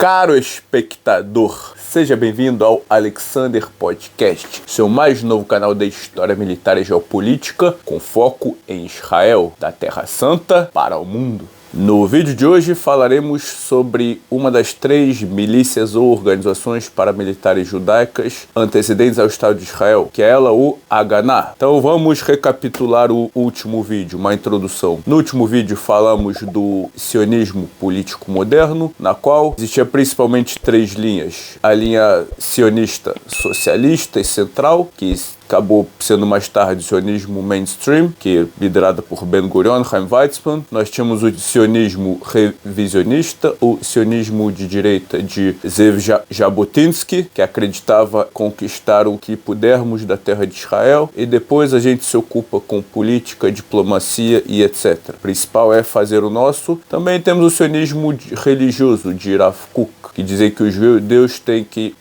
Caro espectador, seja bem-vindo ao Alexander Podcast, seu mais novo canal de história militar e geopolítica, com foco em Israel, da Terra Santa para o mundo. No vídeo de hoje falaremos sobre uma das 3 milícias ou organizações paramilitares judaicas antecedentes ao Estado de Israel, que é ela, o Haganá. Então vamos recapitular o último vídeo, uma introdução. No último vídeo falamos do sionismo político moderno, na qual existia principalmente 3 linhas. A linha sionista socialista e central, que acabou sendo mais tarde o sionismo mainstream, que é liderado por Ben-Gurion, Chaim Weizmann. Nós tínhamos o sionismo revisionista, o sionismo de direita de Zev Jabotinsky, que acreditava conquistar o que pudermos da terra de Israel, e depois a gente se ocupa com política, diplomacia e etc. O principal é fazer o nosso. Também temos o sionismo religioso de Rav Kook, que dizem que os judeus têm que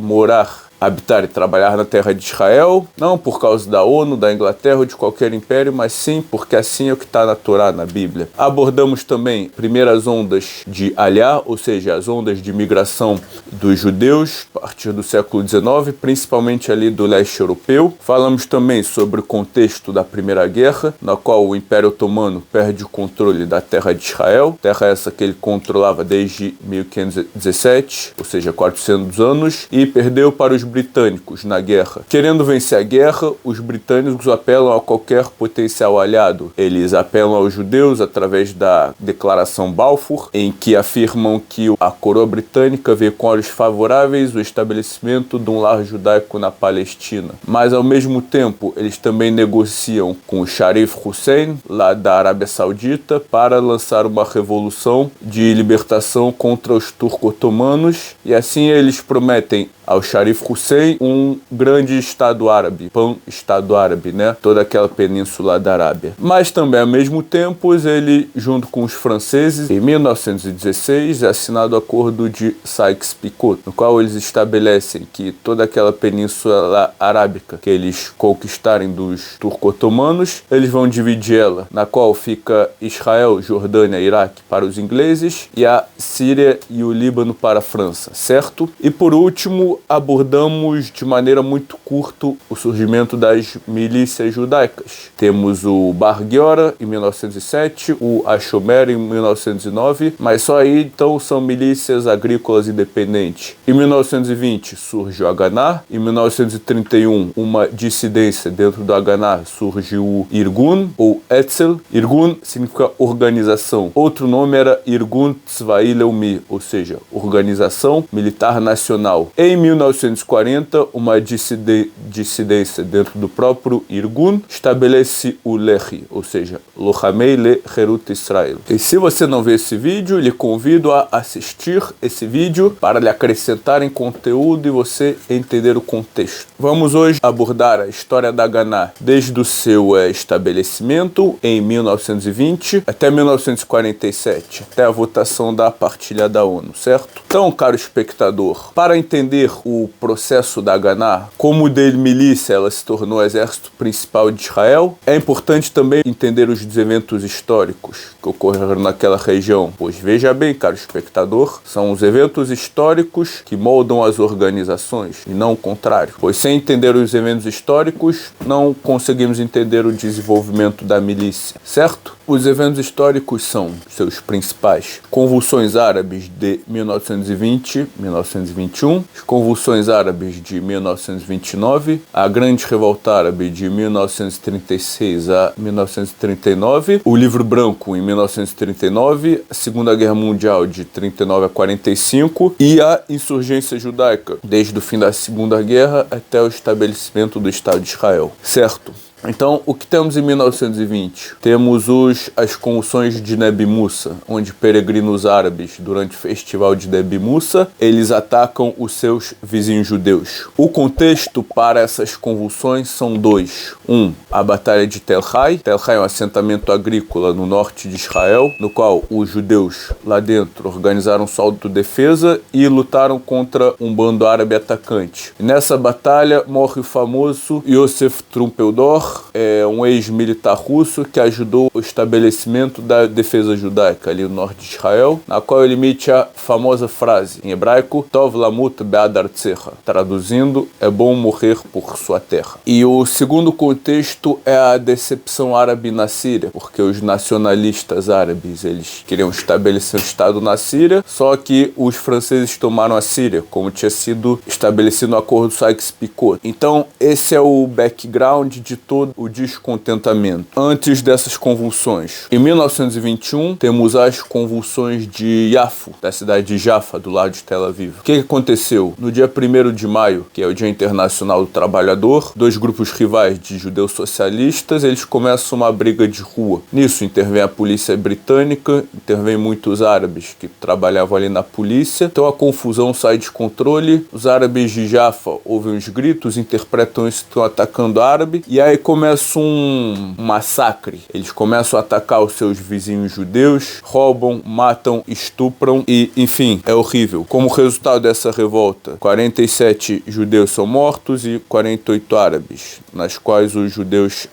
habitar e trabalhar na terra de Israel, não por causa da ONU, da Inglaterra ou de qualquer império, mas sim porque assim é o que está na Torá, na Bíblia. Abordamos também primeiras ondas de Aliyá, ou seja, as ondas de migração dos judeus a partir do século XIX, principalmente ali do leste europeu. Falamos também sobre o contexto da Primeira Guerra, na qual o Império Otomano perde o controle da terra de Israel, terra essa que ele controlava desde 1517, ou seja, 400 anos, e perdeu para os britânicos na guerra. Querendo vencer a guerra, os britânicos apelam a qualquer potencial aliado. Eles apelam aos judeus através da Declaração Balfour, em que afirmam que a coroa britânica vê com olhos favoráveis o estabelecimento de um lar judaico na Palestina. Mas, ao mesmo tempo, eles também negociam com o Sharif Hussein, lá da Arábia Saudita, para lançar uma revolução de libertação contra os turco-otomanos, e assim eles prometem ao Sharif Hussein um grande Estado árabe, Estado árabe, né? Toda aquela península da Arábia. Mas também, ao mesmo tempo, ele, junto com os franceses, em 1916, é assinado o Acordo de Sykes-Picot, no qual eles estabelecem que toda aquela península arábica que eles conquistarem dos turco-otomanos, eles vão dividir ela, na qual fica Israel, Jordânia e Iraque para os ingleses e a Síria e o Líbano para a França, certo? E por último, abordamos de maneira muito curta o surgimento das milícias judaicas. Temos o Bar Giora em 1907, o Hashomer em 1909, mas só aí então são milícias agrícolas independentes. Em 1920 surge o Haganá, em 1931 uma dissidência dentro do Haganá surge o Irgun ou Etzel. Irgun significa organização. Outro nome era Irgun Tzvai Leumi, ou seja, Organização Militar Nacional. Em 1940, uma dissidência dentro do próprio Irgun estabelece o Lehi, ou seja, Lochamei Le Herut Israel. E se você não vê esse vídeo, lhe convido a assistir esse vídeo para lhe acrescentar em conteúdo e você entender o contexto. Vamos hoje abordar a história da Haganá desde o seu estabelecimento em 1920 até 1947, até a votação da partilha da ONU, certo? Então, caro espectador, para entender o processo da Haganá, como de milícia ela se tornou o exército principal de Israel, é importante também entender os eventos históricos que ocorreram naquela região. Pois veja bem, caro espectador, são os eventos históricos que moldam as organizações e não o contrário. Pois sem entender os eventos históricos, não conseguimos entender o desenvolvimento da milícia, certo? Os eventos históricos são seus principais: convulsões árabes de 1920-1921, as convulsões árabes de 1929, a Grande Revolta Árabe de 1936 a 1939, o Livro Branco em 1939, a Segunda Guerra Mundial de 39 a 45 e a insurgência judaica, desde o fim da Segunda Guerra até o estabelecimento do Estado de Israel, certo? Então, o que temos em 1920? Temos as convulsões de Nebi Musa, onde peregrinos árabes, durante o festival de Nebi Musa, eles atacam os seus vizinhos judeus. O contexto para essas convulsões são 2. A Batalha de Tel Hai. Tel Hai é um assentamento agrícola no norte de Israel, no qual os judeus lá dentro organizaram sua autodefesa e lutaram contra um bando árabe atacante. E nessa batalha morre o famoso Yosef Trumpeldor, Dor é um ex-militar russo que ajudou o estabelecimento da defesa judaica ali no norte de Israel, na qual ele emite a famosa frase em hebraico, Tov lamut be'ad artzecha, traduzindo, é bom morrer por sua terra. E o segundo contexto é a decepção árabe na Síria, porque os nacionalistas árabes, eles queriam estabelecer um Estado na Síria, só que os franceses tomaram a Síria, como tinha sido estabelecido no acordo Sykes-Picot. Então, esse é o background de todo o descontentamento. Antes dessas convulsões, em 1921, temos as convulsões de Yafo, da cidade de Jaffa, do lado de Tel Aviv. O que aconteceu? No dia 1º de maio, que é o Dia Internacional do Trabalhador, dois grupos rivais de judeus socialistas, eles começam uma briga de rua. Nisso intervém a polícia britânica, intervém muitos árabes que trabalhavam ali na polícia. Então a confusão sai de controle, os árabes de Jaffa ouvem os gritos, interpretam isso, estão atacando árabe, e aí começa um massacre. Eles começam a atacar os seus vizinhos judeus, roubam, matam, estupram e, enfim, é horrível. Como resultado dessa revolta, 47 judeus são mortos e 48 árabes, nas quais os judeus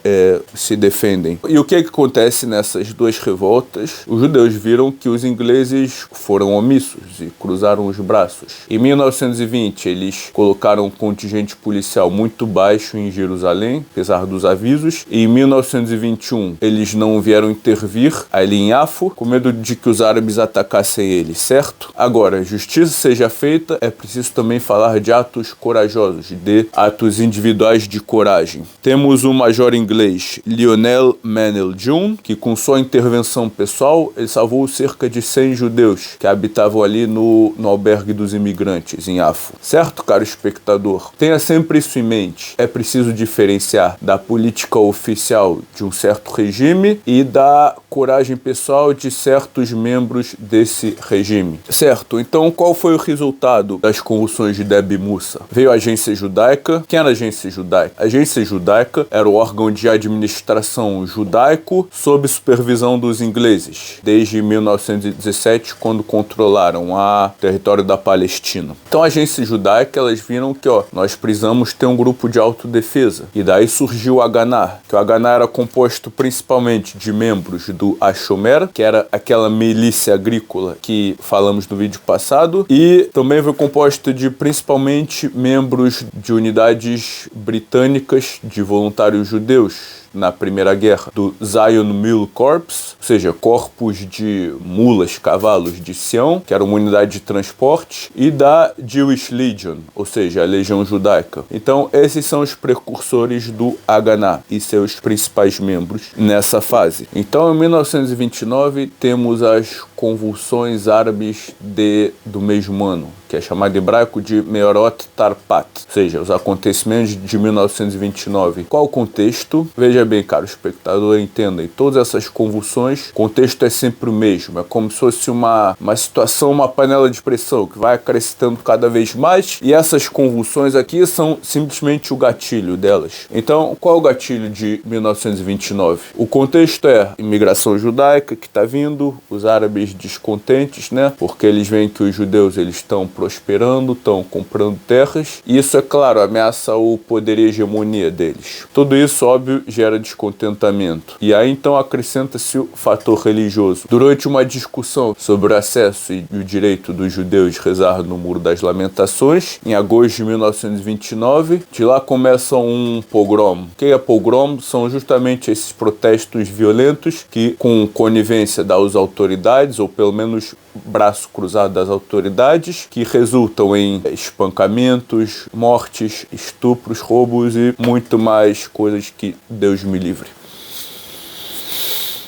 se defendem. E o que acontece nessas duas revoltas? Os judeus viram que os ingleses foram omissos e cruzaram os braços. Em 1920, eles colocaram um contingente policial muito baixo em Jerusalém, apesar dos avisos. E em 1921, eles não vieram intervir ali em Yafo, com medo de que os árabes atacassem eles, certo? Agora, justiça seja feita, é preciso também falar de atos corajosos, de atos individuais de coragem. Temos o major inglês Lionel Manel-June, que com sua intervenção pessoal, ele salvou cerca de 100 judeus que habitavam ali no albergue dos imigrantes, em Yafo. Certo, caro espectador? Tenha sempre isso em mente. É preciso diferenciar da política oficial de um certo regime e da coragem pessoal de certos membros desse regime. Certo? Então, qual foi o resultado das convulsões de Debi Mussa? Veio a Agência Judaica. Quem era a Agência Judaica? A Agência Judaica era o órgão de administração judaico sob supervisão dos ingleses, desde 1917, quando controlaram o território da Palestina. Então, a Agência Judaica, elas viram que, nós precisamos ter um grupo de autodefesa. E daí surgiu o Haganah, que o Haganah era composto principalmente de membros do Hashomer, que era aquela milícia agrícola que falamos no vídeo passado, e também foi composto de principalmente membros de unidades britânicas de voluntários judeus na Primeira Guerra, do Zion Mule Corps, ou seja, corpos de mulas, cavalos de Sião, que era uma unidade de transporte, e da Jewish Legion, ou seja, a Legião Judaica. Então, esses são os precursores do Haganah e seus principais membros nessa fase. Então, em 1929, temos as convulsões árabes do mesmo ano, que é chamado em hebraico de Meorot Tarpat, ou seja, os acontecimentos de 1929. Qual o contexto? Veja bem, caro espectador, entendem, todas essas convulsões, o contexto é sempre o mesmo, é como se fosse uma situação, uma panela de pressão que vai acrescentando cada vez mais, e essas convulsões aqui são simplesmente o gatilho delas. Então, qual é o gatilho de 1929? O contexto é a imigração judaica que está vindo, os árabes descontentes, né, porque eles veem que os judeus eles estão prosperando, estão comprando terras, e isso, é claro, ameaça o poder e a hegemonia deles. Tudo isso, óbvio, gera descontentamento. E aí, então, acrescenta-se o fator religioso. Durante uma discussão sobre o acesso e o direito dos judeus rezar no Muro das Lamentações, em agosto de 1929, de lá começa um pogrom. O que é pogrom? São justamente esses protestos violentos que, com conivência das autoridades, ou pelo menos braço cruzado das autoridades, que resultam em espancamentos, mortes, estupros, roubos e muito mais coisas que Deus me livre.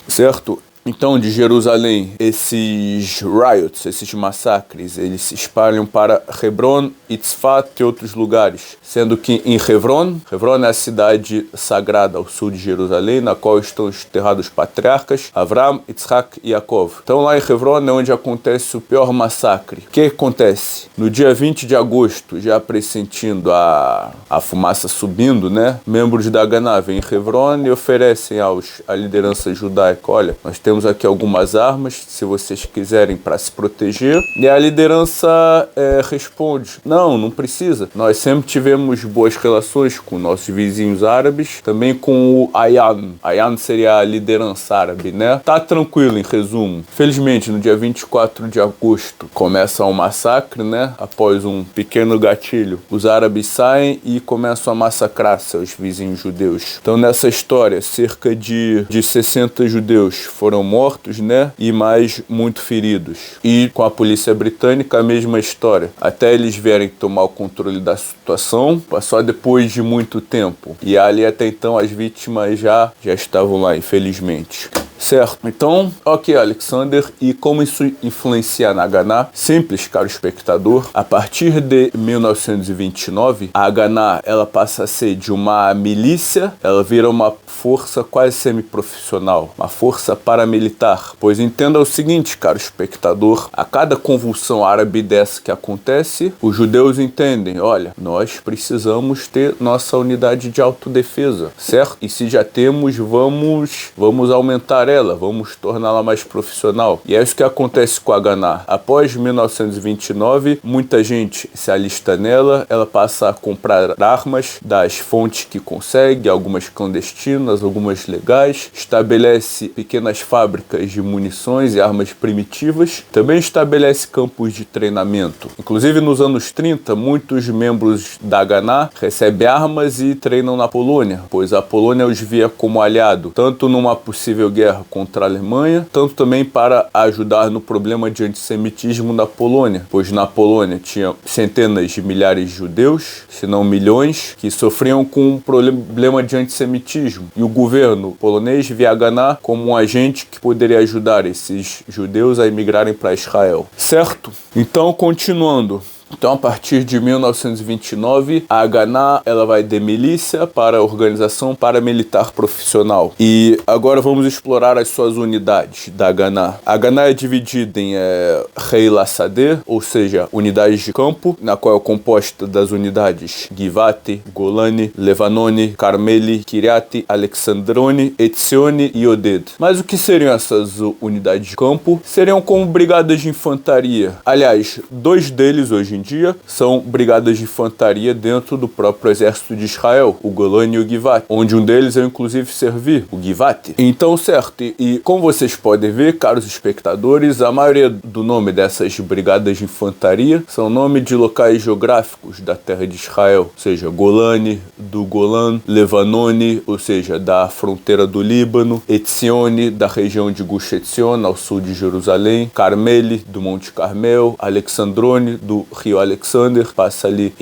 Certo? Então, de Jerusalém, esses riots, esses massacres, eles se espalham para Hebron, Itzfat e outros lugares. Sendo que em Hebron é a cidade sagrada ao sul de Jerusalém, na qual estão enterrados os patriarcas Avram, Yitzhak e Yaakov. Então lá em Hebron é onde acontece o pior massacre. O que acontece? No dia 20 de agosto, já pressentindo a fumaça subindo, né? Membros da Haganah vêm em Hebron e oferecem à liderança judaica, olha, nós temos temos aqui algumas armas, se vocês quiserem, para se proteger. E a liderança responde, não precisa. Nós sempre tivemos boas relações com nossos vizinhos árabes, também com o Ayan. Ayan seria a liderança árabe, né? Tá tranquilo, em resumo. Felizmente, no dia 24 de agosto, começa um massacre, né? Após um pequeno gatilho, os árabes saem e começam a massacrar seus vizinhos judeus. Então, nessa história, cerca de 60 judeus foram mortos, né? E mais muito feridos. E com a polícia britânica, a mesma história. Até eles vierem tomar o controle da situação, só depois de muito tempo. E ali, até então, as vítimas já estavam lá, infelizmente. Certo? Então, ok, Alexander, e como isso influencia na Haganah? Simples, caro espectador. A partir de 1929, a Haganah, ela passa a ser de uma milícia, ela vira uma força quase semiprofissional, uma força paramilitar. Pois entenda o seguinte, caro espectador, a cada convulsão árabe dessa que acontece, os judeus entendem, olha, nós precisamos ter nossa unidade de autodefesa, certo? E se já temos, vamos aumentar ela, vamos torná-la mais profissional. E é isso que acontece com a Haganah. Após 1929, muita gente se alista nela, ela passa a comprar armas das fontes que consegue, algumas clandestinas, algumas legais, estabelece pequenas fábricas de munições e armas primitivas, também estabelece campos de treinamento. Inclusive, nos anos 30, muitos membros da Haganah recebem armas e treinam na Polônia, pois a Polônia os via como aliado, tanto numa possível guerra contra a Alemanha, tanto também para ajudar no problema de antissemitismo na Polônia, pois na Polônia tinha centenas de milhares de judeus, se não milhões, que sofriam com um problema de antissemitismo. E o governo polonês via a Haganah como um agente que poderia ajudar esses judeus a emigrarem para Israel. Certo? Então, continuando. Então, a partir de 1929, a Haganah ela vai de milícia para a organização paramilitar profissional. E agora vamos explorar as suas unidades da Haganah. A Haganah é dividida em Heila Sadeh, ou seja, unidades de campo, na qual é composta das unidades Givati, Golani, Levanoni, Carmeli, Kiryat, Alexandroni, Etzioni e Oded. Mas o que seriam essas unidades de campo? Seriam como brigadas de infantaria. Aliás, dois deles hoje em dia são brigadas de infantaria dentro do próprio exército de Israel, o Golani e o Givati, onde um deles eu inclusive servi, o Givati. Então, certo, e como vocês podem ver, caros espectadores, a maioria do nome dessas brigadas de infantaria são nomes de locais geográficos da terra de Israel, ou seja, Golani, do Golan, Levanoni, ou seja, da fronteira do Líbano, Etzioni, da região de Gush Etzion, ao sul de Jerusalém, Carmeli, do Monte Carmel, Alexandrone, do Rio Alexander, passa ali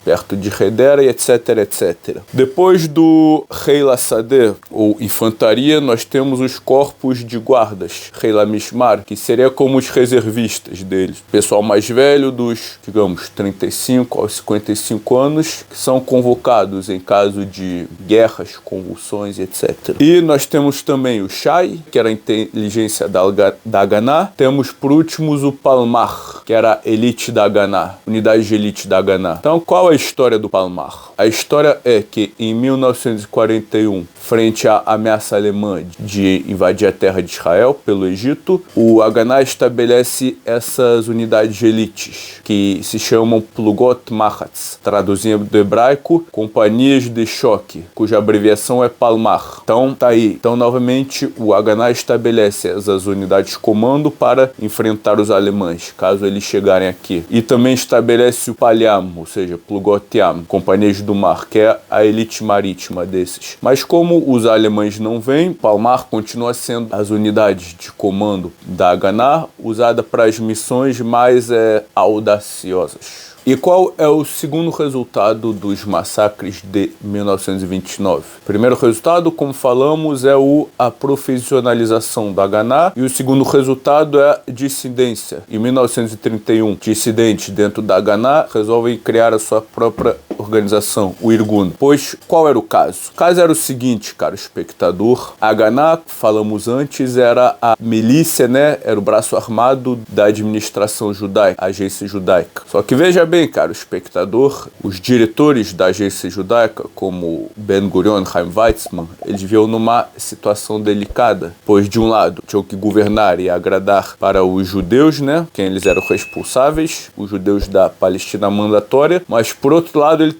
perto de Hedera e etc, etc. Depois do Heila Sadeh, ou infantaria, nós temos os corpos de guardas, Heila Mishmar, que seria como os reservistas deles. Pessoal mais velho, dos, digamos, 35 aos 55 anos, que são convocados em caso de guerras, convulsões, etc. E nós temos também o Shai, que era a inteligência da Haganah. Temos, por último, o Palmar, que era a elite da Haganah, unidade de elite da Haganah. Então, qual é a história do Palmar? A história é que em 1941, frente à ameaça alemã de invadir a terra de Israel pelo Egito, o Haganah estabelece essas unidades de elites, que se chamam Plugot Mahatz, traduzindo do hebraico, companhias de choque, cuja abreviação é Palmar. Então, tá aí. Então, novamente, o Haganah estabelece essas unidades de comando para enfrentar os alemães, caso eles chegarem aqui. E também estabelece o Palyam, ou seja, Plugot Yam, companhias do mar, que é a elite marítima desses. Mas como os alemães não vêm, Palmar continua sendo as unidades de comando da Haganah, usada para as missões mais audaciosas. E qual é o segundo resultado dos massacres de 1929? O primeiro resultado, como falamos, é a profissionalização da Haganah, e o segundo resultado é a dissidência. Em 1931, dissidentes dentro da Haganah resolvem criar a sua própria organização, o Irgun. Pois, qual era o caso? O caso era o seguinte, caro espectador, a Haganah, falamos antes, era a milícia, né? Era o braço armado da administração judaica, a agência judaica. Só que veja bem, bem, caro espectador, os diretores da agência judaica, como Ben-Gurion e Chaim Weizmann, eles viam numa situação delicada, pois de um lado tinham que governar e agradar para os judeus, né, quem eles eram responsáveis, os judeus da Palestina mandatória, mas por outro lado eles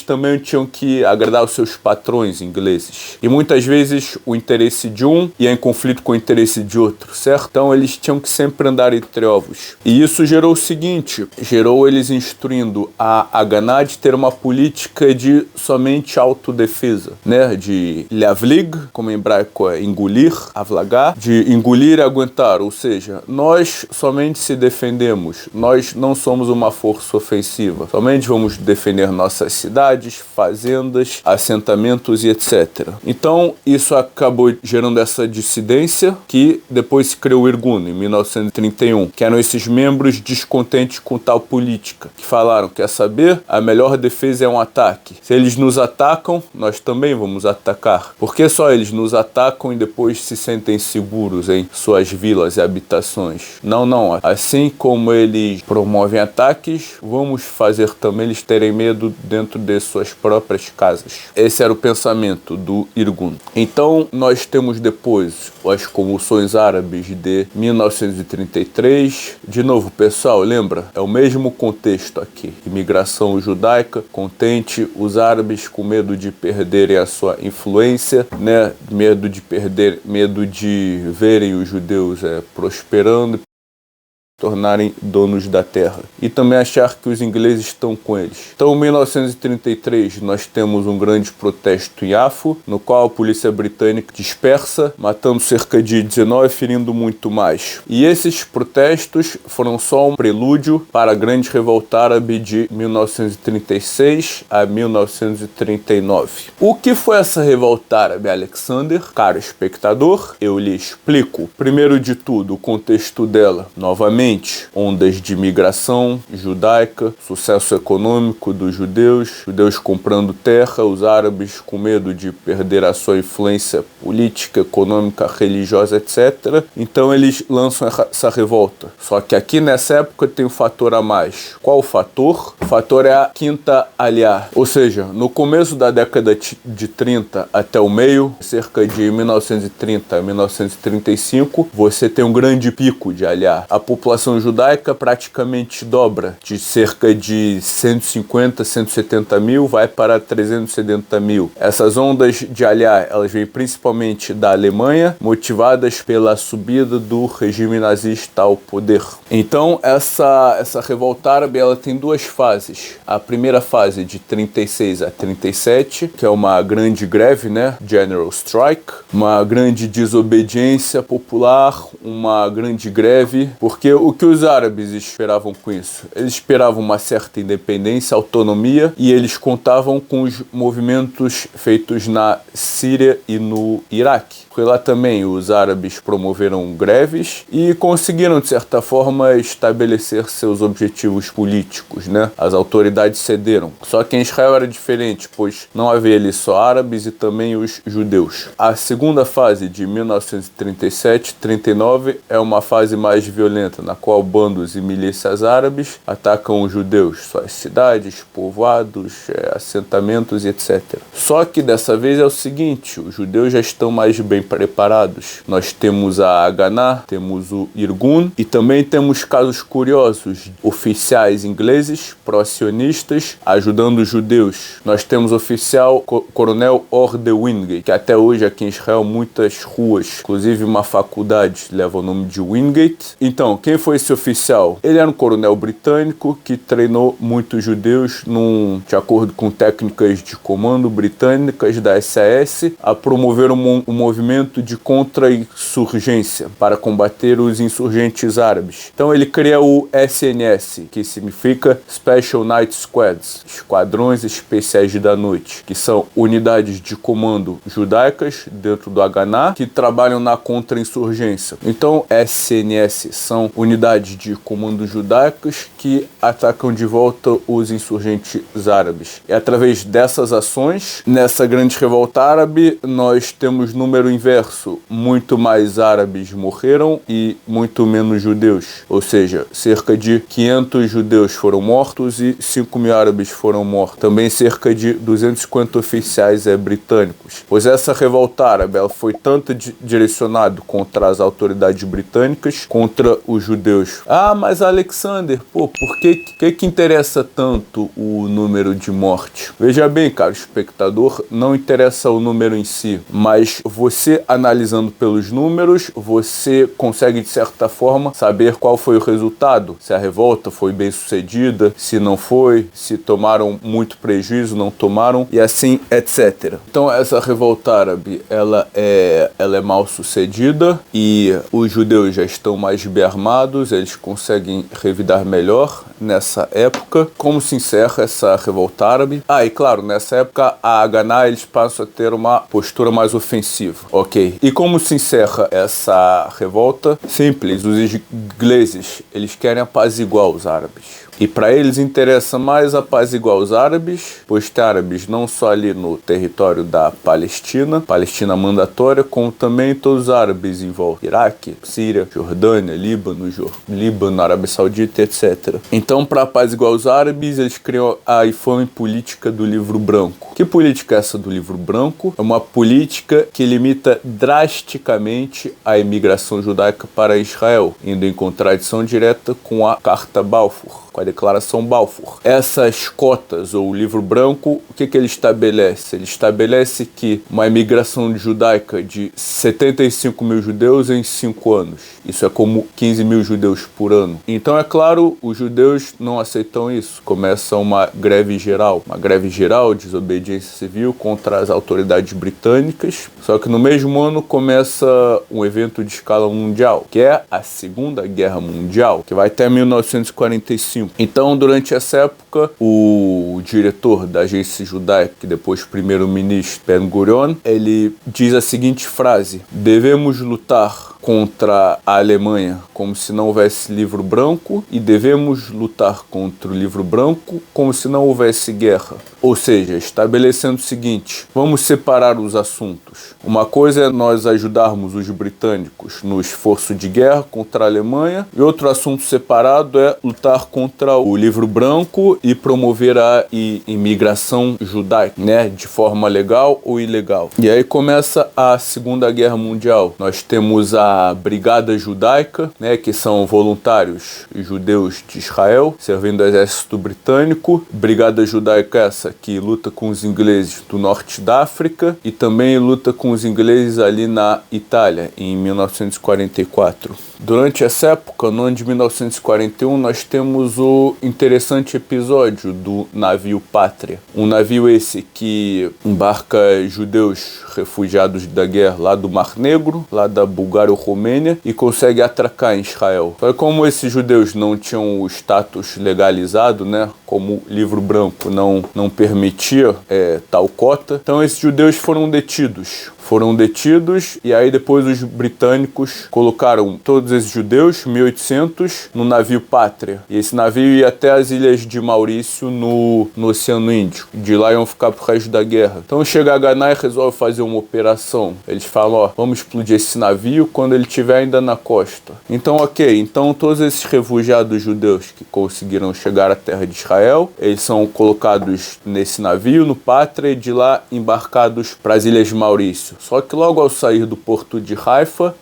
também tinham que agradar os seus patrões ingleses. E muitas vezes o interesse de um ia em conflito com o interesse de outro, certo? Então eles tinham que sempre andar entre ovos. E isso gerou o seguinte, gerou eles instruindo a Haganah de ter uma política de somente autodefesa, né? De lavlig, como em hebraico é engolir, avlagar, de engolir e aguentar, ou seja, nós somente se defendemos, nós não somos uma força ofensiva, somente vamos defender nossas cidades, fazendas, assentamentos e etc. Então isso acabou gerando essa dissidência que depois se criou o Irgun, em 1931, que eram esses membros descontentes com tal política, que falaram, quer saber? A melhor defesa é um ataque. Se eles nos atacam, nós também vamos atacar. Por que só eles nos atacam e depois se sentem seguros em suas vilas e habitações? Não, não. Assim como eles promovem ataques, vamos fazer também eles terem medo dentro de suas próprias casas. Esse era o pensamento do Irgun. Então, nós temos depois as convulsões árabes de 1933. De novo, pessoal, lembra? É o mesmo contexto aqui. Imigração judaica, contente, os árabes com medo de perderem a sua influência, né? Medo de verem os judeus prosperando, tornarem donos da terra. E também achar que os ingleses estão com eles. Então, em 1933, nós temos um grande protesto em Yafo, no qual a polícia britânica dispersa, matando cerca de 19, ferindo muito mais. E esses protestos foram só um prelúdio para a grande revolta árabe de 1936 a 1939. O que foi essa revolta árabe, Alexander? Caro espectador, eu lhe explico. Primeiro de tudo, o contexto dela. Novamente, ondas de migração judaica, sucesso econômico dos judeus, judeus comprando terra, os árabes com medo de perder a sua influência política, econômica, religiosa, etc. Então eles lançam essa revolta. Só que aqui nessa época tem um fator a mais. Qual o fator? O fator é a quinta aliá. Ou seja, no começo da década de 30 até o meio, cerca de 1930 a 1935, você tem um grande pico de aliá. A população judaica praticamente dobra, de cerca de 150, 170 mil, vai para 370 mil. Essas ondas de aliá, elas vêm principalmente da Alemanha, motivadas pela subida do regime nazista ao poder. Então, essa revolta árabe, ela tem duas fases. A primeira fase, de 36 a 37, que é uma grande greve, né? General Strike, uma grande desobediência popular, uma grande greve, porque o que os árabes esperavam com isso? Eles esperavam uma certa independência, autonomia, e eles contavam com os movimentos feitos na Síria e no Iraque. Porque lá também os árabes promoveram greves e conseguiram, de certa forma, estabelecer seus objetivos políticos, né? As autoridades cederam. Só que em Israel era diferente, pois não havia ali só árabes e também os judeus. A segunda fase, de 1937-39, é uma fase mais violenta, na qual bandos e milícias árabes atacam os judeus, suas cidades, povoados, assentamentos e etc. Só que dessa vez é o seguinte, os judeus já estão mais bem preparados. Nós temos a Haganah, temos o Irgun e também temos casos curiosos, oficiais ingleses, pró-sionistas, ajudando os judeus. Nós temos o oficial Coronel Orde Wingate, que até hoje aqui em Israel muitas ruas, inclusive uma faculdade, leva o nome de Wingate. Então, quem foi esse oficial? Ele era um coronel britânico que treinou muitos judeus de acordo com técnicas de comando britânicas da SAS, a promover um movimento de contra-insurgência para combater os insurgentes árabes. Então ele cria o SNS, que significa Special Night Squads, esquadrões especiais da noite, que são unidades de comando judaicas dentro do Haganah que trabalham na contra-insurgência. Então SNS são unidades unidades de comando judaicas que atacam de volta os insurgentes árabes. E através dessas ações, nessa grande revolta árabe, nós temos número inverso. Muito mais árabes morreram e muito menos judeus. Ou seja, cerca de 500 judeus foram mortos e 5.000 árabes foram mortos. Também cerca de 250 oficiais britânicos. Pois essa revolta árabe ela foi tanto direcionada contra as autoridades britânicas, contra os judeus. Ah, mas Alexander, por que interessa tanto o número de mortes? Veja bem, caro espectador, não interessa o número em si, mas você analisando pelos números, você consegue de certa forma saber qual foi o resultado, se a revolta foi bem sucedida, se não foi, se tomaram muito prejuízo, não tomaram, e assim, etc. Então essa revolta árabe, ela é mal sucedida e os judeus já estão mais bem armados, eles conseguem revidar melhor nessa época. Como se encerra essa revolta árabe? E claro, nessa época a Haganah eles passam a ter uma postura mais ofensiva, ok? E como se encerra essa revolta? Simples, os ingleses, eles querem apaziguar os árabes. E para eles interessa mais apaziguar os árabes, pois tem árabes não só ali no território da Palestina mandatória, como também todos os árabes em volta. Iraque, Síria, Jordânia, Líbano, Arábia Saudita, etc. Então, para apaziguar os árabes, eles criam a infame política do Livro Branco. Que política é essa do Livro Branco? É uma política que limita drasticamente a imigração judaica para Israel, indo em contradição direta com a Carta Balfour, com a Declaração Balfour. Essas cotas, ou o Livro Branco, o que ele estabelece? Ele estabelece que uma imigração judaica de 75.000 judeus em 5 anos. Isso é como 15.000 judeus por ano. Então, é claro, os judeus não aceitam isso. Começa uma greve geral, desobediência civil contra as autoridades britânicas. Só que no mesmo ano começa um evento de escala mundial, que é a Segunda Guerra Mundial, que vai até 1945. Então, durante essa época, o diretor da agência judaica, que depois primeiro-ministro Ben-Gurion, ele diz a seguinte frase: devemos lutar contra a Alemanha como se não houvesse livro branco e devemos lutar contra o livro branco como se não houvesse guerra. Ou seja, estabelecendo o seguinte: vamos separar os assuntos. Uma coisa é nós ajudarmos os britânicos no esforço de guerra contra a Alemanha, e outro assunto separado é lutar contra o livro branco e promover a imigração judaica, de forma legal ou ilegal. E aí começa a Segunda Guerra Mundial. Nós temos a Brigada Judaica, que são voluntários judeus de Israel, servindo o exército britânico. Brigada Judaica essa que luta com os ingleses do norte da África e também luta com os ingleses ali na Itália, em 1944. Durante essa época, no ano de 1941, nós temos o interessante episódio do navio Pátria. Um navio esse que embarca judeus refugiados da guerra lá do Mar Negro, lá da Bulgária-Romênia, e consegue atracar em Israel. Só que como esses judeus não tinham o status legalizado, como o Livro Branco não permitia tal cota, então esses judeus foram detidos e aí depois os britânicos colocaram todos esses judeus, 1.800, no navio Pátria. E esse navio ia até as ilhas de Maurício no Oceano Índico. De lá iam ficar pro resto da guerra. Então chega a Haganah e resolve fazer uma operação. Eles falam, vamos explodir esse navio quando ele estiver ainda na costa. Então, então todos esses refugiados judeus que conseguiram chegar à terra de Israel, eles são colocados nesse navio, no Pátria, e de lá embarcados para as ilhas de Maurício. Só que logo ao sair do porto de Haifa,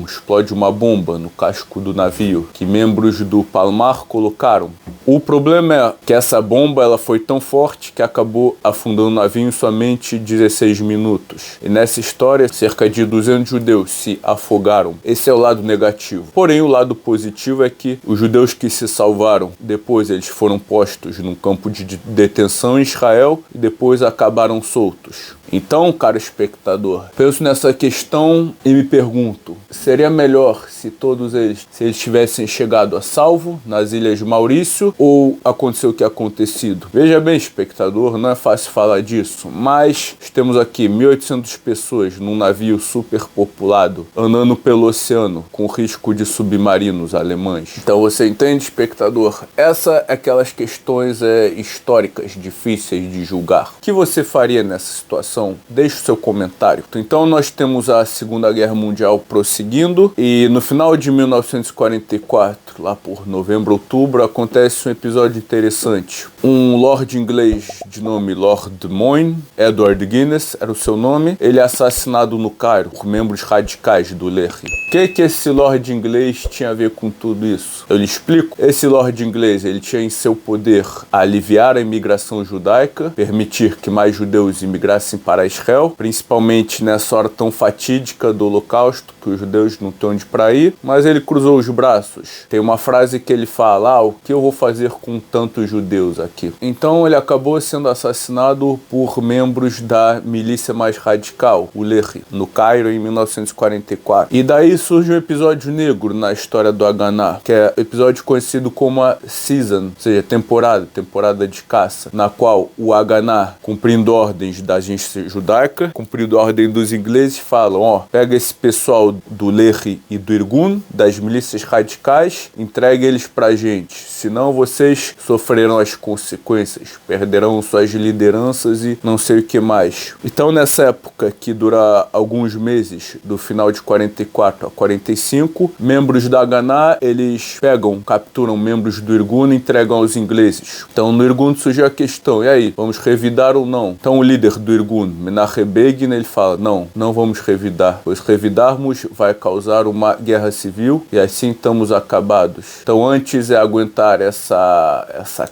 explode uma bomba no casco do navio, que membros do Palmar colocaram. O problema é que essa bomba ela foi tão forte que acabou afundando o navio em somente 16 minutos. E nessa história, cerca de 200 judeus se afogaram. Esse é o lado negativo. Porém, o lado positivo é que os judeus que se salvaram, depois eles foram postos num campo de detenção em Israel e depois acabaram soltos. Então, caro espectador, penso nessa questão e me pergunto, seria melhor se todos eles tivessem chegado a salvo nas ilhas de Maurício ou aconteceu o que acontecido? Veja bem, espectador, não é fácil falar disso, mas temos aqui 1.800 pessoas num navio superpopulado, andando pelo oceano, com risco de submarinos alemães. Então você entende, espectador? Essa é aquelas questões históricas difíceis de julgar. O que você faria nessa situação? Deixe o seu comentário. Então nós temos a Segunda Guerra Mundial prosseguindo e no final de 1944, lá por novembro, outubro, acontece um episódio interessante. Um lord inglês de nome Lord Moyne, Edward Guinness era o seu nome, ele é assassinado no Cairo por membros radicais do Lehi. O que esse lord inglês tinha a ver com tudo isso? Eu lhe explico. Esse lord inglês, ele tinha em seu poder aliviar a imigração judaica, permitir que mais judeus imigrassem para Israel, principalmente nessa hora tão fatídica do Holocausto, que os judeus não têm onde para ir, mas ele cruzou os braços. Tem uma frase que ele fala, o que eu vou fazer com tantos judeus aqui? Então ele acabou sendo assassinado por membros da milícia mais radical, o Lehi, no Cairo em 1944. E daí surge um episódio negro na história do Haganah, que é um episódio conhecido como a Season, ou seja, temporada de caça, na qual o Haganah, cumprindo ordens da agência judaica, cumprindo a ordem dos ingleses, falam, pega esse pessoal do Lehi e do Irgun, das milícias radicais, entregue eles pra gente, senão vocês sofrerão as consequências, perderão suas lideranças e não sei o que mais. Então nessa época, que dura alguns meses, do final de 44 a 45, membros da Haganah, eles capturam membros do Irgun e entregam aos ingleses. Então no Irgun surgiu a questão, e aí, vamos revidar ou não? Então o líder do Irgun, Menachem Begin, ele fala, não vamos revidar, pois revidarmos vai causar uma guerra civil e assim estamos acabados. Então antes é aguentar essa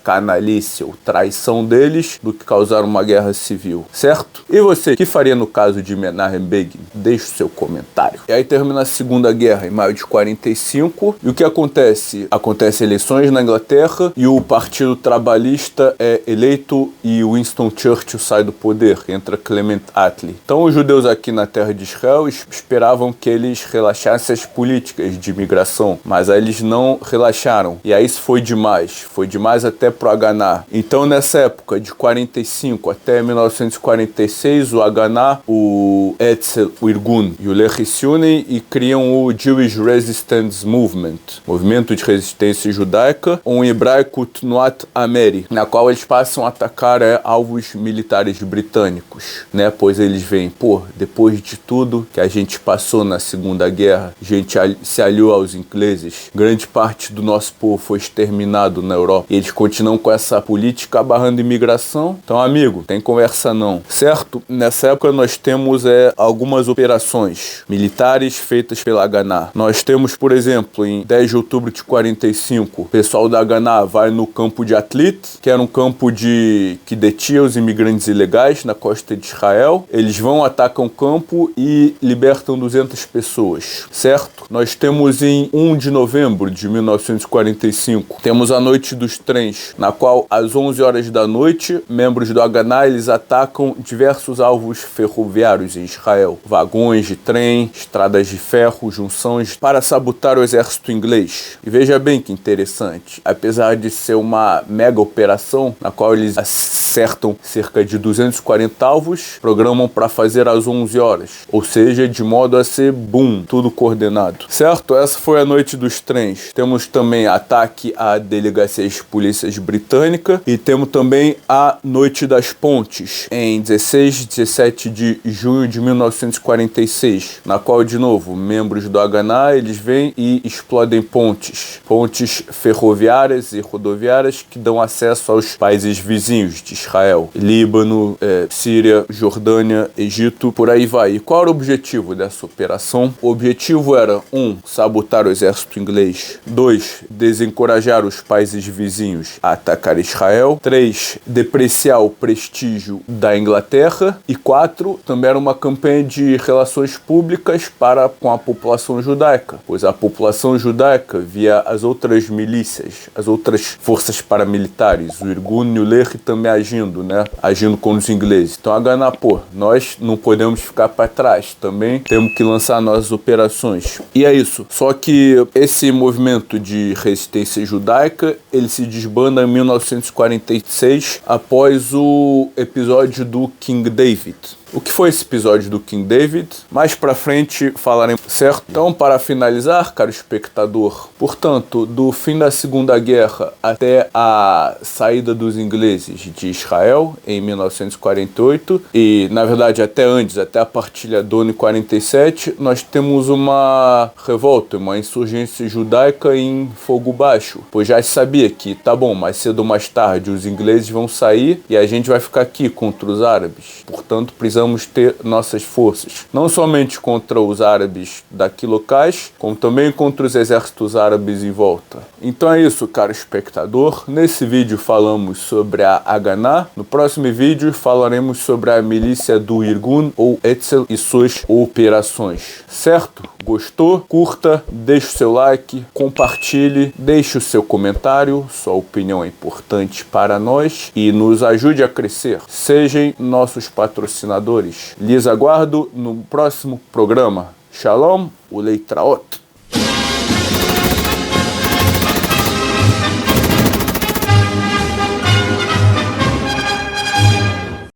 canalice ou traição deles do que causar uma guerra civil, certo? E você, o que faria no caso de Menachem Begin? Deixe o seu comentário. E aí termina a Segunda Guerra em maio de 45, e o que acontece? Acontecem eleições na Inglaterra e o Partido Trabalhista é eleito e Winston Churchill sai do poder, entra Clement Attlee. Então os judeus aqui na terra de Israel esperavam que eles relaxassem as políticas de imigração, mas aí eles não relaxaram, e aí isso foi demais até pro Haganah. Então nessa época de 45 até 1946, o Haganah, o Etzel, o Irgun e o Lehi se unem e criam o Jewish Resistance Movement, movimento de resistência judaica, ou em hebraico Tnuat Ameri, na qual eles passam a atacar alvos militares britânicos, né? Pois eles veem, depois de tudo que a gente passou na Segunda Guerra, a gente se aliou aos ingleses, grande parte do nosso povo foi exterminado na Europa, e eles continuam com essa política barrando imigração. Então, amigo, tem conversa não, certo? Nessa época nós temos algumas operações militares feitas pela Haganah. Nós temos, por exemplo, em 10 de outubro de 45, o pessoal da Haganah vai no campo de Atlit, que era um campo que detinha os imigrantes ilegais na costa de Israel. Eles vão, atacam o campo e libertam 200 pessoas, certo? Nós temos em 1 de novembro de 1945, temos a Noite dos Trens, na qual às 11 horas da noite, membros do Haganah, eles atacam diversos alvos ferroviários em Israel, vagões de trem, estradas de ferro, junções, para sabotar o exército inglês. E veja bem que interessante, apesar de ser uma mega operação, na qual eles acertam cerca de 240 alvos, programam para fazer às 11 horas, ou seja, de modo a ser boom, tudo coordenado, certo? Essa foi a Noite dos Trens. Temos também ataque à delegacia de polícias britânica e temos também a Noite das Pontes, em 16 e 17 de junho de 1946, na qual, de novo, membros do Haganah, eles vêm e explodem pontes ferroviárias e rodoviárias que dão acesso aos países vizinhos de Israel, Líbano, Síria, Jordânia, Egito, por aí vai. E qual era o objetivo dessa operação? O objetivo era 1. Sabotar o exército inglês, 2. Desencorajar os países vizinhos a atacar Israel, 3. Depreciar o prestígio da Inglaterra, e 4. Também era uma campanha de relações públicas com a população judaica, pois a população judaica via as outras milícias, as outras forças paramilitares, o Irgun e o Lehi também agindo com os ingleses. Então a Haganah, nós não podemos ficar para trás, também temos que lançar nossas operações. E é isso. Só que esse movimento de resistência judaica, que ele se desbanda em 1946 após o episódio do King David. O que foi esse episódio do King David? Mais pra frente falaremos, certo? Então, para finalizar, caro espectador, portanto, do fim da Segunda Guerra até a saída dos ingleses de Israel em 1948 e, na verdade, até antes, até a partilha do ONU em 47, nós temos uma revolta, uma insurgência judaica em fogo baixo, pois já se sabia que, tá bom, mais cedo ou mais tarde os ingleses vão sair e a gente vai ficar aqui contra os árabes. Portanto, precisamos ter nossas forças, não somente contra os árabes daqui locais, como também contra os exércitos árabes em volta. Então é isso, caro espectador. Nesse vídeo falamos sobre a Haganah. No próximo vídeo falaremos sobre a milícia do Irgun ou Etzel e suas operações. Certo? Gostou? Curta, deixe o seu like, compartilhe, deixe o seu comentário. Sua opinião é importante para nós e nos ajude a crescer. Sejam nossos patrocinadores. Lhes aguardo no próximo programa. Shalom, uleitraot.